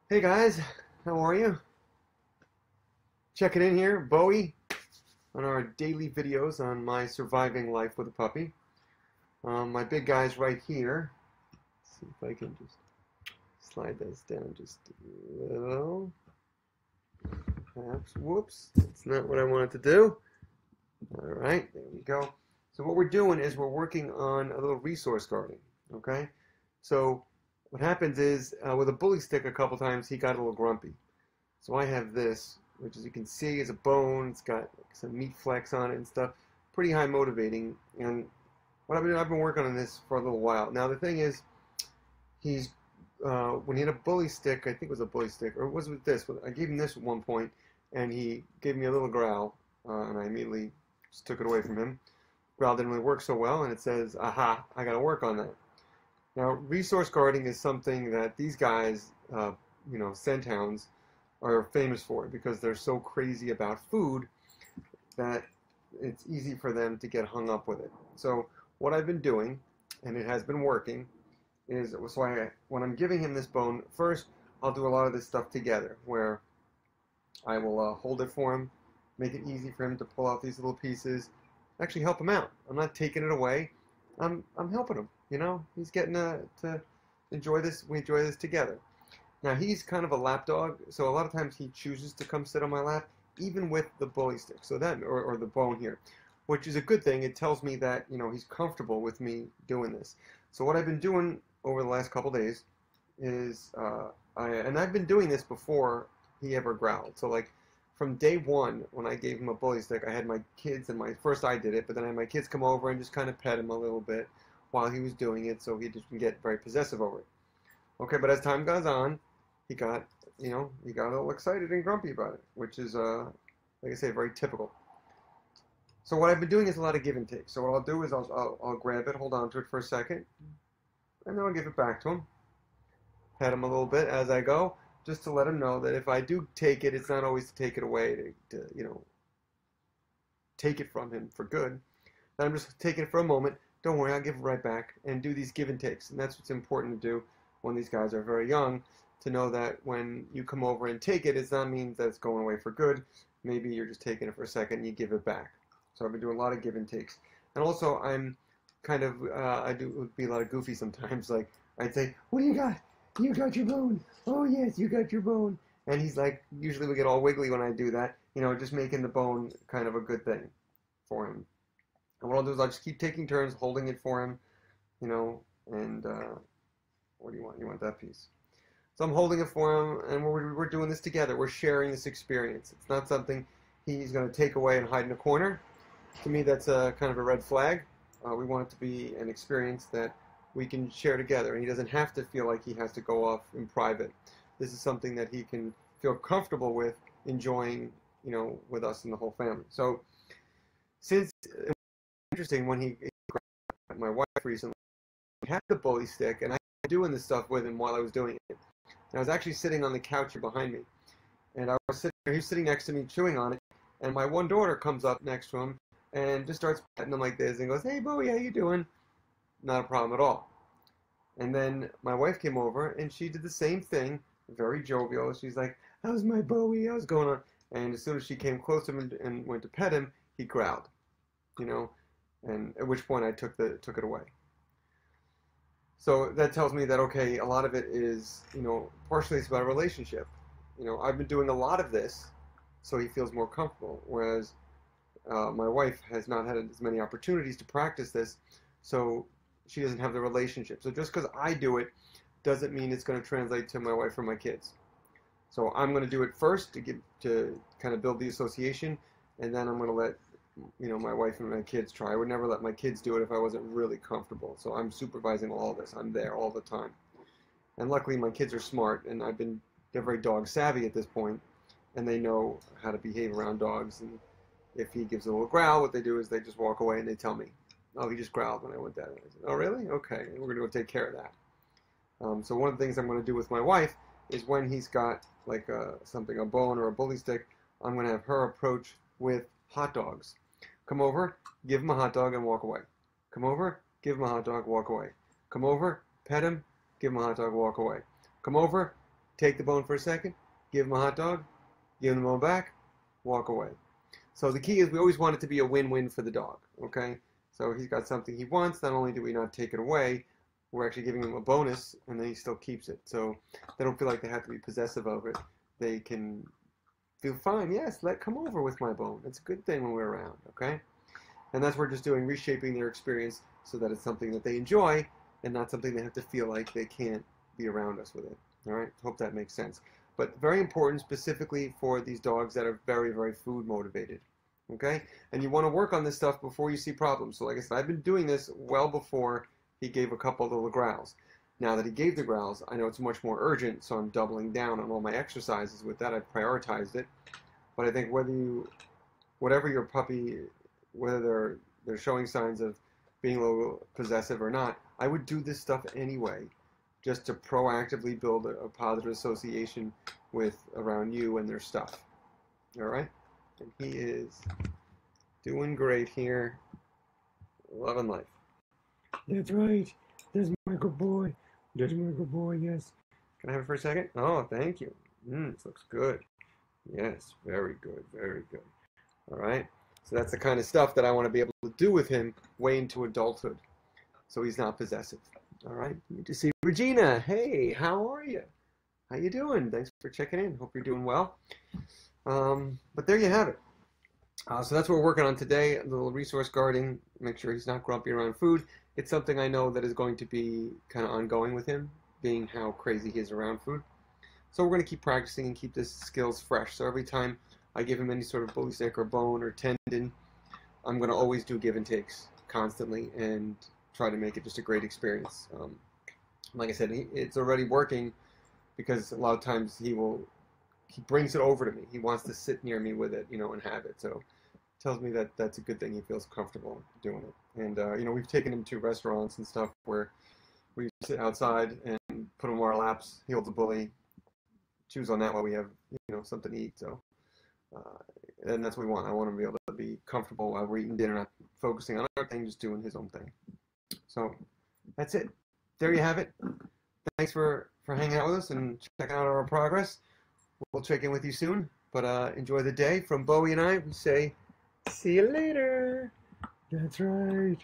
Hey guys, how are you? Checking in here, Bowie, on our daily videos on my surviving life with a puppy. My big guy's right here. Let's see if I can just slide this down just a little. Perhaps, whoops, that's not what I wanted to do. All right, there we go. So what we're doing is we're working on a little resource guarding, okay? So what happens is with a bully stick a couple times he got a little grumpy. So I have this, which as you can see is a bone. It's got some meat flecks on it and stuff. Pretty high motivating. And what I've been working on this for a little while. Now the thing is, he's when he had a bully stick, I think it was a bully stick, or was it this? I gave him this at one point, and he gave me a little growl, and I immediately just took it away from him. Growl didn't really work so well, and it says, "Aha! I got to work on that." Now, resource guarding is something that these guys, scent hounds, are famous for because they're so crazy about food that it's easy for them to get hung up with it. So what I've been doing, and it has been working, is when I'm giving him this bone, first I'll do a lot of this stuff together where I will hold it for him, make it easy for him to pull out these little pieces, actually help him out. I'm not taking it away. I'm helping him. He's getting to enjoy this. We enjoy this together. Now he's kind of a lap dog, so a lot of times he chooses to come sit on my lap, even with the bully stick, so that or the bone here, which is a good thing. It tells me that he's comfortable with me doing this. So what I've been doing over the last couple days is I've been doing this before he ever growled. So like from day one when I gave him a bully stick, I had my kids and first I did it, but then I had my kids come over and just kind of pet him a little bit while he was doing it, so he didn't get very possessive over it. Okay, but as time goes on, he got, he got a little excited and grumpy about it, which is, like I say, very typical. So what I've been doing is a lot of give and take. So what I'll do is I'll grab it, hold on to it for a second, and then I'll give it back to him, pet him a little bit as I go, just to let him know that if I do take it, it's not always to take it away, to take it from him for good. That I'm just taking it for a moment. Don't worry, I'll give it right back, and do these give and takes. And that's what's important to do when these guys are very young, to know that when you come over and take it, it's not mean that it's going away for good. Maybe you're just taking it for a second and you give it back. So I've been doing a lot of give and takes. And also I'm kind of, I do would be a lot of goofy sometimes. Like I'd say, what do you got? You got your bone. Oh yes, you got your bone. And he's like, usually we get all wiggly when I do that, just making the bone kind of a good thing for him. And what I'll do is I'll just keep taking turns holding it for him, and what do you want? You want that piece. So I'm holding it for him, and we're doing this together. We're sharing this experience. It's not something he's going to take away and hide in a corner. To me, that's a kind of a red flag. We want it to be an experience that we can share together, and he doesn't have to feel like he has to go off in private. This is something that he can feel comfortable with enjoying, with us and the whole family. So since it was interesting when he grabbed my wife recently, he had the bully stick, and I was doing this stuff with him while I was doing it. And I was actually sitting on the couch behind me, and he was sitting next to me chewing on it, and my one daughter comes up next to him and just starts petting him like this and goes, "Hey, Bowie, how you doing?" Not a problem at all. And then my wife came over and she did the same thing, very jovial. She's like, "How's my Bowie? How's going on?" And as soon as she came close to him and went to pet him, he growled, and at which point I took it away. So that tells me that, okay, a lot of it is, partially it's about a relationship. I've been doing a lot of this so he feels more comfortable, whereas my wife has not had as many opportunities to practice this, so she doesn't have the relationship. So just because I do it doesn't mean it's going to translate to my wife or my kids. So I'm going to do it first to kind of build the association, and then I'm going to let my wife and my kids try. I would never let my kids do it if I wasn't really comfortable. So I'm supervising all of this. I'm there all the time. And luckily my kids are smart, and they're very dog savvy at this point, and they know how to behave around dogs. And if he gives a little growl, what they do is they just walk away and they tell me, "Oh, he just growled when I went down." I said, "Oh, really? Okay, and we're going to go take care of that." So one of the things I'm going to do with my wife is when he's got like a bone or a bully stick, I'm going to have her approach with hot dogs. Come over, give him a hot dog, and walk away. Come over, give him a hot dog, walk away. Come over, pet him, give him a hot dog, walk away. Come over, take the bone for a second, give him a hot dog, give him the bone back, walk away. So the key is we always want it to be a win-win for the dog, okay? So he's got something he wants, not only do we not take it away, we're actually giving him a bonus, and then he still keeps it. So they don't feel like they have to be possessive of it. They can feel fine, yes, come over with my bone. It's a good thing when we're around, okay? And that's what we're just doing, reshaping their experience so that it's something that they enjoy and not something they have to feel like they can't be around us with it. All right, hope that makes sense. But very important specifically for these dogs that are very, very food motivated. Okay, and you want to work on this stuff before you see problems. So like I said, I've been doing this well before he gave a couple of little growls. Now that he gave the growls, I know it's much more urgent, so I'm doubling down on all my exercises with that. I've prioritized it. But I think whatever your puppy, whether they're showing signs of being a little possessive or not, I would do this stuff anyway, just to proactively build a positive association with around you and their stuff. All right? And he is doing great here. Loving life. That's right. There's my good boy. There's my good boy, yes. Can I have it for a second? Oh, thank you. This looks good. Yes, very good, very good. All right? So that's the kind of stuff that I want to be able to do with him way into adulthood, so he's not possessive. All right? Good to see Regina. Hey, how are you? How you doing? Thanks for checking in. Hope you're doing well. But there you have it. So that's what we're working on today, a little resource guarding, make sure he's not grumpy around food. It's something I know that is going to be kind of ongoing with him, being how crazy he is around food. So we're going to keep practicing and keep his skills fresh. So every time I give him any sort of bully stick or bone or tendon, I'm going to always do give and takes constantly and try to make it just a great experience. Like I said, it's already working because a lot of times he brings it over to me. He wants to sit near me with it, and have it. So it tells me that that's a good thing. He feels comfortable doing it. And, we've taken him to restaurants and stuff where we sit outside and put him on our laps. He holds a bully, chews on that while we have, something to eat. So, and that's what we want. I want him to be able to be comfortable while we're eating dinner, not focusing on other things, just doing his own thing. So that's it. There you have it. Thanks for hanging out with us and checking out our progress. We'll check in with you soon, but enjoy the day. From Bowie and I, we say, see you later. That's right.